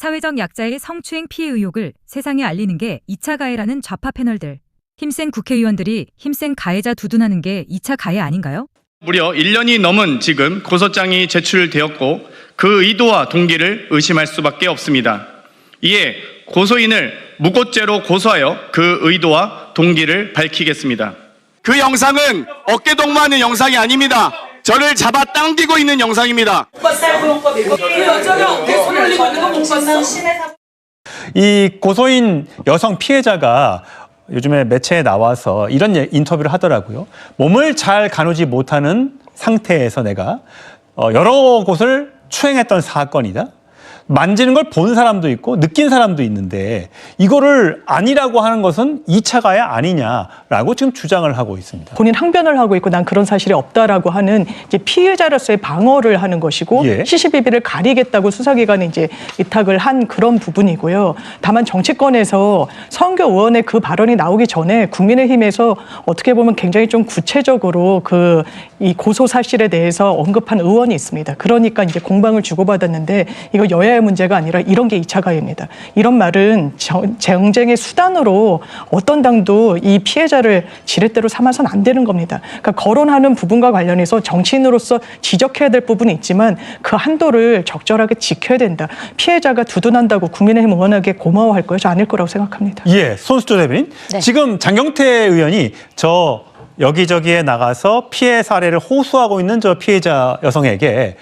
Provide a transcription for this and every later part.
사회적 약자의 성추행 피해 의혹을 세상에 알리는 게 2차 가해라는 좌파 패널들. 힘센 국회의원들이 힘센 가해자 두둔하는 게 2차 가해 아닌가요? 무려 1년이 넘은 지금 고소장이 제출되었고 그 의도와 동기를 의심할 수밖에 없습니다. 이에 고소인을 무고죄로 고소하여 그 의도와 동기를 밝히겠습니다. 그 영상은 어깨동무하는 영상이 아닙니다. 저를 잡아당기고 있는 영상입니다. 이 고소인 여성 피해자가 요즘에 매체에 나와서 이런 인터뷰를 하더라고요. 몸을 잘 가누지 못하는 상태에서 내가 여러 곳을 추행했던 사건이다. 만지는 걸 본 사람도 있고 느낀 사람도 있는데 이거를 아니라고 하는 것은 2차 가해 아니냐라고 지금 주장을 하고 있습니다. 본인 항변을 하고 있고 난 그런 사실이 없다라고 하는 이제 피해자로서의 방어를 하는 것이고 예. 시시비비를 가리겠다고 수사기관에 이제 위탁을 한 그런 부분이고요. 다만 정치권에서 서은교 의원의 그 발언이 나오기 전에 국민의힘에서 어떻게 보면 굉장히 좀 구체적으로 이 고소 사실에 대해서 언급한 의원이 있습니다. 그러니까 이제 공방을 주고받았는데 이거 여야의 문제가 아니라 이런 게 2차 가해입니다. 이런 말은 정쟁의 수단으로 어떤 당도 이 피해자를 지렛대로 삼아서는 안 되는 겁니다. 그러니까 거론하는 부분과 관련해서 정치인으로서 지적해야 될 부분이 있지만 그 한도를 적절하게 지켜야 된다. 피해자가 두둔한다고 국민의힘 의원에게 고마워할 거예요? 저 아닐 거라고 생각합니다. 예, 손수조 대변인. 네. 지금 장경태 의원이 여기저기에 나가서 피해 사례를 호소하고 있는 저 피해자 여성에게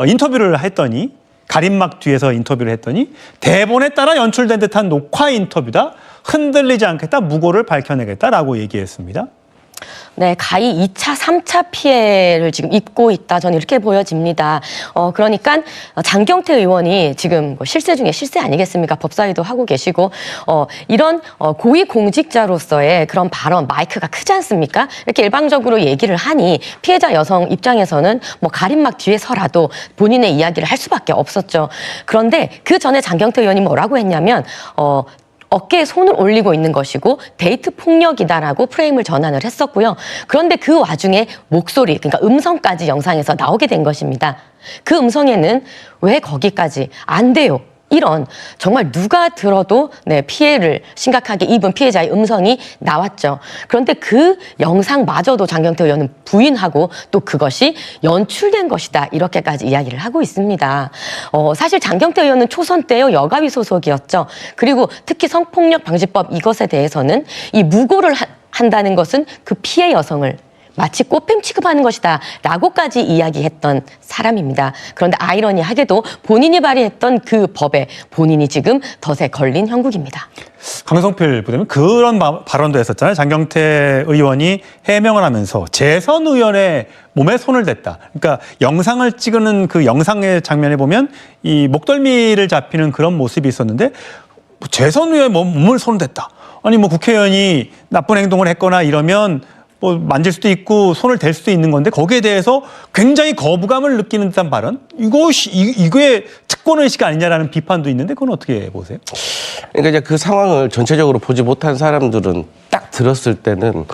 인터뷰를 했더니 가림막 뒤에서 인터뷰를 했더니 대본에 따라 연출된 듯한 녹화 인터뷰다. 흔들리지 않겠다. 무고를 밝혀내겠다라고 얘기했습니다. 네, 가히 2차, 3차 피해를 지금 입고 있다. 저는 이렇게 보여집니다. 그러니까 장경태 의원이 지금 실세 중에 실세 아니겠습니까? 법사위도 하고 계시고 이런 고위공직자로서의 그런 발언, 마이크가 크지 않습니까? 이렇게 일방적으로 얘기를 하니 피해자 여성 입장에서는 뭐 가림막 뒤에서라도 본인의 이야기를 할 수밖에 없었죠. 그런데 그 전에 장경태 의원이 뭐라고 했냐면 어깨에 손을 올리고 있는 것이고 데이트 폭력이다라고 프레임을 전환을 했었고요. 그런데 그 와중에 목소리, 그러니까 음성까지 영상에서 나오게 된 것입니다. 그 음성에는 왜 거기까지 안 돼요? 이런 정말 누가 들어도 피해를 심각하게 입은 피해자의 음성이 나왔죠. 그런데 그 영상마저도 장경태 의원은 부인하고 또 그것이 연출된 것이다 이렇게까지 이야기를 하고 있습니다. 사실 장경태 의원은 초선 때요 여가위 소속이었죠. 그리고 특히 성폭력 방지법 이것에 대해서는 이 무고를 한다는 것은 그 피해 여성을 마치 꽃뱀 취급하는 것이다 라고까지 이야기했던 사람입니다. 그런데 아이러니하게도 본인이 발의했던 그 법에 본인이 지금 덫에 걸린 형국입니다. 강성필 부대변인 그런 발언도 했었잖아요. 장경태 의원이 해명을 하면서 재선 의원의 몸에 손을 댔다. 그러니까 영상을 찍는 그 영상의 장면에 보면 이 목덜미를 잡히는 그런 모습이 있었는데 재선 의원의 몸을 손을 댔다. 아니 뭐 국회의원이 나쁜 행동을 했거나 이러면 뭐 만질 수도 있고 손을 댈 수도 있는 건데 거기에 대해서 굉장히 거부감을 느끼는 듯한 발언? 이거에 특권의식 아니냐라는 비판도 있는데 그건 어떻게 보세요? 그러니까 이제 그 상황을 전체적으로 보지 못한 사람들은 딱 들었을 때는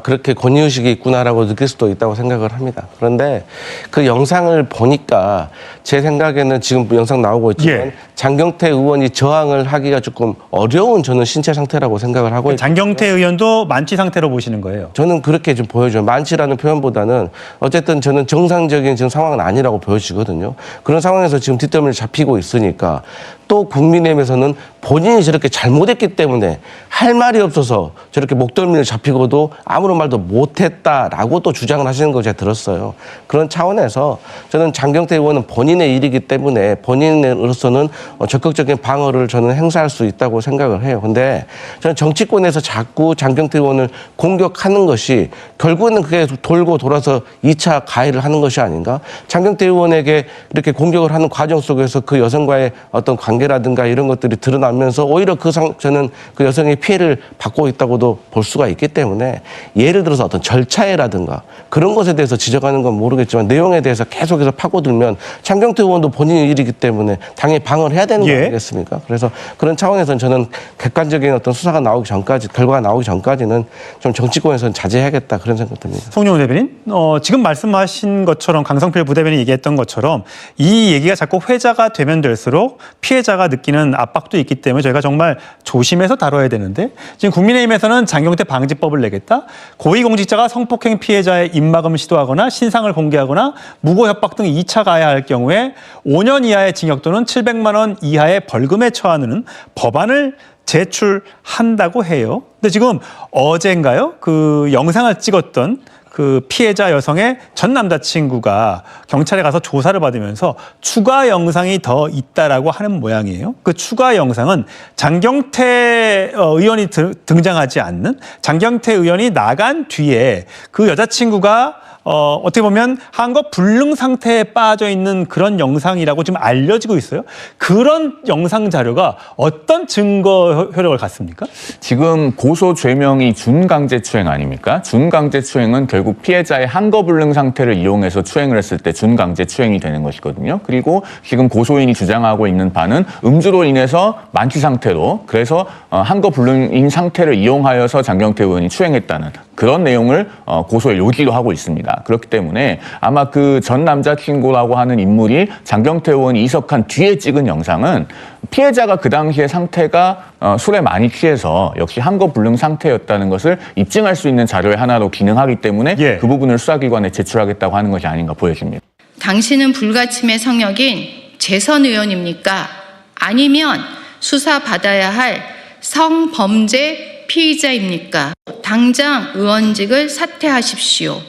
그렇게 권위의식이 있구나라고 느낄 수도 있다고 생각을 합니다. 그런데 그 영상을 보니까 제 생각에는 지금 영상 나오고 있지만 예. 장경태 의원이 저항을 하기가 조금 어려운 저는 신체 상태라고 생각을 하고 있거든요. 장경태 의원도 만취 상태로 보시는 거예요? 저는 그렇게 좀 보여줘요. 만취라는 표현보다는 어쨌든 저는 정상적인 지금 상황은 아니라고 보여지거든요. 그런 상황에서 지금 뒷덜미를 잡히고 있으니까 또 국민의힘에서는 본인이 저렇게 잘못했기 때문에 할 말이 없어서 저렇게 목덜미를 잡히고도 아무런 말도 못했다라고 또 주장을 하시는 거 제가 들었어요. 그런 차원에서 저는 장경태 의원은 본인의 일이기 때문에 본인으로서는 적극적인 방어를 저는 행사할 수 있다고 생각을 해요. 근데 저는 정치권에서 자꾸 장경태 의원을 공격하는 것이 결국에는 그게 돌고 돌아서 2차 가해를 하는 것이 아닌가? 장경태 의원에게 이렇게 공격을 하는 과정 속에서 그 여성과의 어떤 관계라든가 이런 것들이 드러나면서 오히려 저는 그 여성이 피해를 받고 있다고도 볼 수가 있기 때문에 예를 들어서 어떤 절차라든가 그런 것에 대해서 지적하는 건 모르겠지만 내용에 대해서 계속해서 파고들면 장경태 의원도 본인의 일이기 때문에 당연히 방어를 해야 되는 거 아니겠습니까? 그래서 그런 차원에서는 저는 객관적인 어떤 수사가 나오기 전까지 결과가 나오기 전까지는 좀 정치권에서는 자제해야겠다 그런 생각 듭니다. 송영우 대변인, 지금 말씀하신 것처럼 강성필 부대변인이 얘기했던 것처럼 이 얘기가 자꾸 회자가 되면 될수록 피해자 피해자가 느끼는 압박도 있기 때문에 저희가 정말 조심해서 다뤄야 되는데 지금 국민의힘에서는 장경태 방지법을 내겠다. 고위공직자가 성폭행 피해자의 입막음 시도하거나 신상을 공개하거나 무고 협박 등 2차 가해할 경우에 5년 이하의 징역 또는 700만 원 이하의 벌금에 처하는 법안을 제출한다고 해요. 근데 지금 어젠가요? 그 영상을 찍었던 그 피해자 여성의 전 남자친구가 경찰에 가서 조사를 받으면서 추가 영상이 더 있다라고 하는 모양이에요. 그 추가 영상은 장경태 의원이 등장하지 않는, 장경태 의원이 나간 뒤에 그 여자친구가 어떻게 보면 한거 불능 상태에 빠져 있는 그런 영상이라고 지금 알려지고 있어요. 그런 영상 자료가 어떤 증거 효력을 갖습니까? 지금 고소 죄명이 준강제추행 아닙니까? 준강제추행은 결국 피해자의 한거 불능 상태를 이용해서 추행을 했을 때 준강제추행이 되는 것이거든요. 그리고 지금 고소인이 주장하고 있는 바는 음주로 인해서 만취 상태로, 그래서 한거 불능인 상태를 이용하여서 장경태 의원이 추행했다는 그런 내용을 고소에 요지로 하고 있습니다. 그렇기 때문에 아마 그 전 남자친구라고 하는 인물이 장경태 의원이 이석한 뒤에 찍은 영상은 피해자가 그 당시에 상태가 술에 많이 취해서 역시 한거 불능 상태였다는 것을 입증할 수 있는 자료의 하나로 기능하기 때문에 그 부분을 수사기관에 제출하겠다고 하는 것이 아닌가 보여집니다. 당신은 불가침의 성역인 재선 의원입니까? 아니면 수사받아야 할 성범죄 피의자입니까? 당장 의원직을 사퇴하십시오.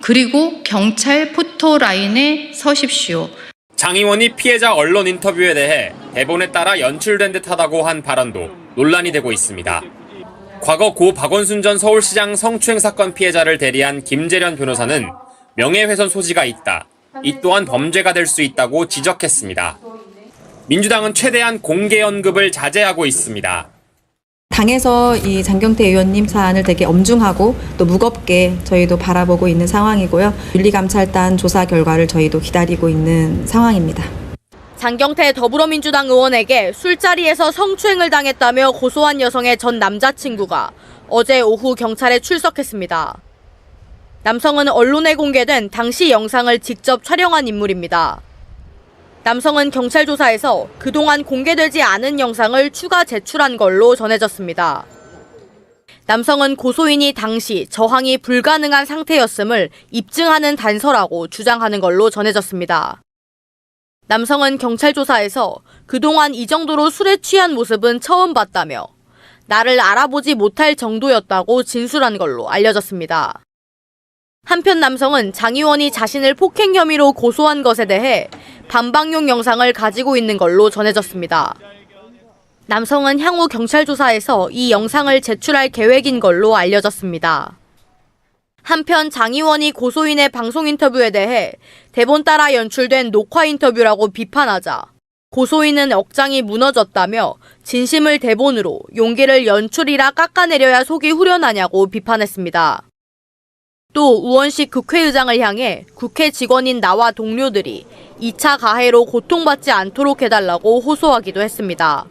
그리고 경찰 포토라인에 서십시오. 장 의원이 피해자 언론 인터뷰에 대해 대본에 따라 연출된 듯하다고 한 발언도 논란이 되고 있습니다. 과거 고 박원순 전 서울시장 성추행 사건 피해자를 대리한 김재련 변호사는 명예훼손 소지가 있다. 이 또한 범죄가 될 수 있다고 지적했습니다. 민주당은 최대한 공개 언급을 자제하고 있습니다. 당에서 이 장경태 의원님 사안을 되게 엄중하고 또 무겁게 저희도 바라보고 있는 상황이고요. 윤리감찰단 조사 결과를 저희도 기다리고 있는 상황입니다. 장경태 더불어민주당 의원에게 술자리에서 성추행을 당했다며 고소한 여성의 전 남자친구가 어제 오후 경찰에 출석했습니다. 남성은 언론에 공개된 당시 영상을 직접 촬영한 인물입니다. 남성은 경찰 조사에서 그동안 공개되지 않은 영상을 추가 제출한 걸로 전해졌습니다. 남성은 고소인이 당시 저항이 불가능한 상태였음을 입증하는 단서라고 주장하는 걸로 전해졌습니다. 남성은 경찰 조사에서 그동안 이 정도로 술에 취한 모습은 처음 봤다며 나를 알아보지 못할 정도였다고 진술한 걸로 알려졌습니다. 한편 남성은 장 의원이 자신을 폭행 혐의로 고소한 것에 대해 반박용 영상을 가지고 있는 걸로 전해졌습니다. 남성은 향후 경찰 조사에서 이 영상을 제출할 계획인 걸로 알려졌습니다. 한편 장 의원이 고소인의 방송 인터뷰에 대해 대본 따라 연출된 녹화 인터뷰라고 비판하자 고소인은 억장이 무너졌다며 진심을 대본으로 용기를 연출이라 깎아내려야 속이 후련하냐고 비판했습니다. 또 우원식 국회의장을 향해 국회 직원인 나와 동료들이 2차 가해로 고통받지 않도록 해달라고 호소하기도 했습니다.